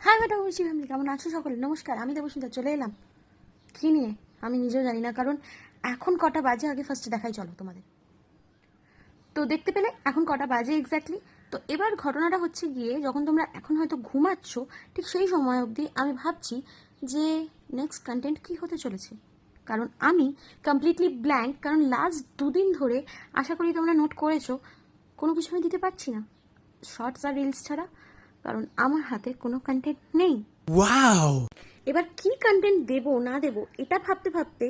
High madam বলছি family, কেমন আছো সকলে? নমস্কার, আমি দেবস্মিতা চলে এলাম। কী নিয়ে আমি নিজেও জানি না, কারণ এখন কটা বাজে আগে ফার্স্টে দেখাই চলো তোমাদের। তো দেখতে পেলে এখন কটা বাজে এক্স্যাক্টলি। তো এবার ঘটনাটা হচ্ছে গিয়ে, যখন তোমরা এখন হয়তো ঘুমাচ্ছ, ঠিক সেই সময় অবধি আমি ভাবছি যে নেক্সট কন্টেন্ট কী হতে চলেছে। কারণ আমি কমপ্লিটলি ব্ল্যাঙ্ক, কারণ লাস্ট দুদিন ধরে আশা করি তোমরা নোট করেছো কোনো কিছু আমি দিতে পারছি না, শর্টস আর রিলস ছাড়া, কারণ আমার হাতে কোনো কন্টেন্ট নেই। ওয়াও! এবার কি কন্টেন্ট দেবো না দেবো এটা ভাবতে ভাবতে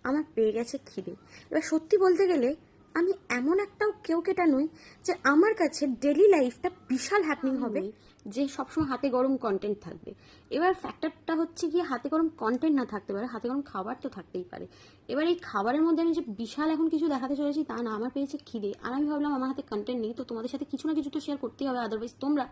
আমার পেয়ে গেছে খিদে। এবার সত্যি বলতে গেলে আমি এমন একটাও কেটা নই যে আমার কাছে ডেলি লাইফটা বিশাল হ্যাপনিং হবে, যে সবসময় হাতে গরম কন্টেন্ট থাকবে। এবার ফ্যাক্টরটা হচ্ছে গিয়ে হাতে গরম কন্টেন্ট না থাকতে পারে, হাতে গরম খাবার তো থাকতেই পারে। এবার এই খাবারের মধ্যে আমি যে বিশাল এখন কিছু দেখাতে চলেছি তা না, আমার পেয়েছে খিদে। আর আমি ভাবলাম আমার হাতে কন্টেন্ট নেই, তো তোমাদের সাথে কিছু না কিছু তো শেয়ার করতেই হবে, আদারওয়াইজ তোমরা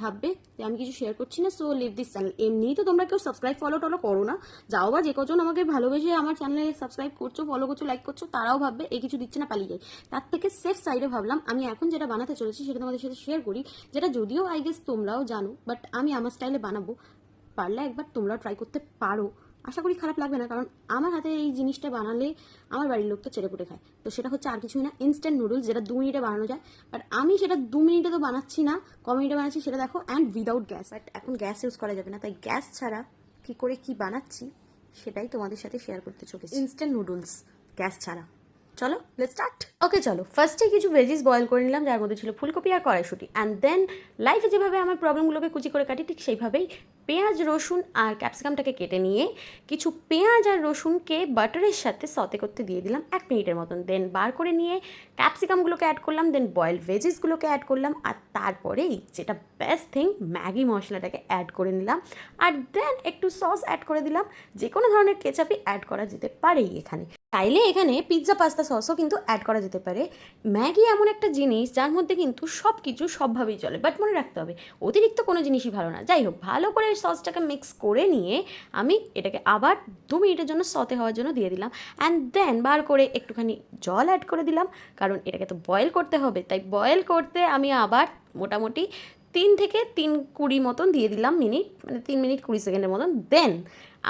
ভাববে যে আমি কিছু শেয়ার করছি না, সো লিভ দিস চ্যানেল। এমনিই তো তোমরা কেউ সাবস্ক্রাইব ফলো টলো করো না, যাও বা যে কজন আমাকে ভালোবেসে আমার চ্যানেলে সাবস্ক্রাইব করছো, ফলো করছো, লাইক করছো, তারাও ভাববে এই কিছু দিচ্ছে না, পালিয়ে যায়। তার থেকে সেফ সাইডে ভাবলাম আমি এখন যেটা বানাতে চলেছি সেটা তোমাদের সাথে শেয়ার করি, যেটা যদিও আই গেস তোমরাও জানো, বাট আমি আমার স্টাইলে বানাবো। পারলে একবার তোমরাও ট্রাই করতে পারো, আশা করি খারাপ লাগবে না। কারণ আমার হাতে এই জিনিসটা বানালে আমার বাড়ির লোক তো চেটেপুটে খায়। তো সেটা হচ্ছে আর কিছুই না, ইনস্ট্যান্ট নুডলস, যেটা 2 মিনিটে বানানো যায়। বাট আমি সেটা 2 মিনিটে তো বানাচ্ছি না, ক মিনিটে বানাচ্ছি সেটা দেখো, অ্যান্ড উইদাউট গ্যাস। বাট এখন গ্যাস ইউজ করা যাবে না, তাই গ্যাস ছাড়া কি করে কি বানাচ্ছি সেটাই তোমাদের সাথে শেয়ার করতে চলেছি। ইনস্ট্যান্ট নুডলস গ্যাস ছাড়া। চলো লেটস স্টার্ট। ওকে চলো, ফার্স্টে কিছু ভেজিস বয়েল করে নিলাম, যার মধ্যে ছিল ফুলকপি আর কড়াইশুঁটি। অ্যান্ড দেন লাইফে যেভাবে আমার প্রবলেমগুলোকে কুচি করে কাটি, ঠিক সেইভাবেই পেঁয়াজ, রসুন আর ক্যাপসিকামটাকে কেটে নিয়ে কিছু পেঁয়াজ আর রসুনকে বাটারের সাথে সতে করতে দিয়ে দিলাম 1 মিনিটের মতন। দেন বার করে নিয়ে ক্যাপসিকামগুলোকে অ্যাড করলাম, দেন বয়েল ভেজিসগুলোকে অ্যাড করলাম, আর তারপরেই যেটা বেস্ট থিং, ম্যাগি মশলাটাকে অ্যাড করে নিলাম। আর দেন একটু সস অ্যাড করে দিলাম, যে কোনো ধরনের কেচাপই অ্যাড করা যেতে পারেই এখানে। চাইলে এখানে পিৎজা পাস্তা সসও কিন্তু অ্যাড করা যেতে পারে। ম্যাগি এমন একটা জিনিস যার মধ্যে কিন্তু সব কিছু সবভাবেই চলে, বাট মনে রাখতে হবে অতিরিক্ত কোনো জিনিসই ভালো না। যাই হোক, ভালো করে সসটাকে মিক্স করে নিয়ে আমি এটাকে আবার 2 মিনিটের জন্য সতে হওয়ার জন্য দিয়ে দিলাম। অ্যান্ড দেন বার করে একটুখানি জল অ্যাড করে দিলাম, কারণ এটাকে তো বয়েল করতে হবে। তাই বয়েল করতে আমি আবার মোটামুটি 3 থেকে 3:20 মতন দিয়ে দিলাম মিনিট, মানে 3 মিনিট 20 সেকেন্ডের মতন। দেন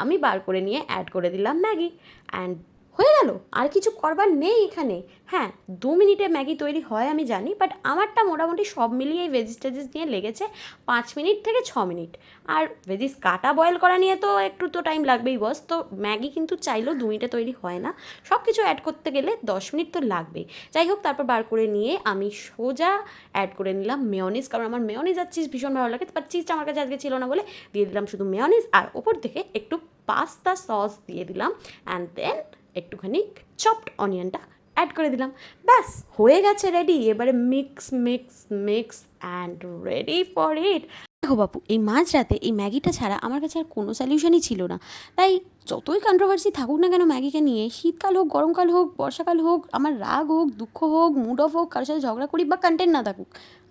আমি বার করে নিয়ে অ্যাড করে দিলাম ম্যাগি, অ্যান্ড হয়ে গেল। আর কিছু করবার নেই এখানে। হ্যাঁ, 2 মিনিটে ম্যাগি তৈরি হয় আমি জানি, বাট আমারটা মোটামুটি সব মিলিয়ে এই ভেজিটেবলস নিয়ে লেগেছে 5 মিনিট থেকে 6 মিনিট। আর ভেজিস কাটা বয়েল করা নিয়ে তো একটু তো টাইম লাগবেই বস। তো ম্যাগি কিন্তু চাইলেও 2 মিনিটে তৈরি হয় না, সব কিছু অ্যাড করতে গেলে 10 মিনিট তো লাগবেই। যাই হোক, তারপর বার করে নিয়ে আমি সোজা অ্যাড করে নিলাম মেয়োনিজ, কারণ আমার মেয়োনিজ আর চিজ ভীষণ ভালো লাগে। বাট চিজটা আমার কাছে আজকে ছিল না বলে দিয়ে দিলাম শুধু মেয়োনিজ, আর ওপর থেকে একটু পাস্তা সস দিয়ে দিলাম। অ্যান্ড দেন একটুখানি চপড অনিয়নটা অ্যাড করে দিলাম। ব্যাস হয়ে গেছে রেডি। এবারে mix mix mix and ready for it. দেখো বাপু, এই মাঝরাতে এই ম্যাগিটা ছাড়া আমার কাছে আর কোনো সলিউশনই ছিল না। তাই যতই কন্ট্রোভার্সি থাকুক না কেন ম্যাগিকে নিয়ে, শীতকাল হোক, গরমকাল হোক, বর্ষাকাল হোক, আমার রাগ হোক, দুঃখ হোক, মুড অফ হোক, কারোর সাথে ঝগড়া করি বা কন্টেন্ট না থাকুক,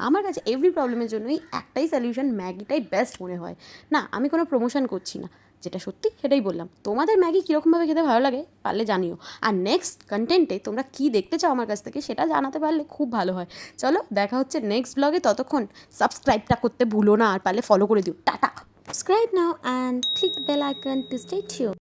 আমার কাছে এভরি প্রবলেমের জন্যই একটাই সলিউশন, ম্যাগিটাই বেস্ট মনে হয়। না, আমি কোনো প্রমোশন করছি না, যেটা সত্যি সেটাই বললাম। তোমাদের ম্যাগি কীরকমভাবে খেতে ভালো লাগে পারলে জানিও, আর নেক্সট কন্টেন্টে তোমরা কী দেখতে চাও আমার কাছ থেকে সেটা জানাতে পারলে খুব ভালো হয়। চলো দেখা হচ্ছে নেক্সট ব্লগে, ততক্ষণ সাবস্ক্রাইবটা করতে ভুলো না, আর পারলে ফলো করে দিও। Tata. Subscribe now and click bell icon to stay tuned.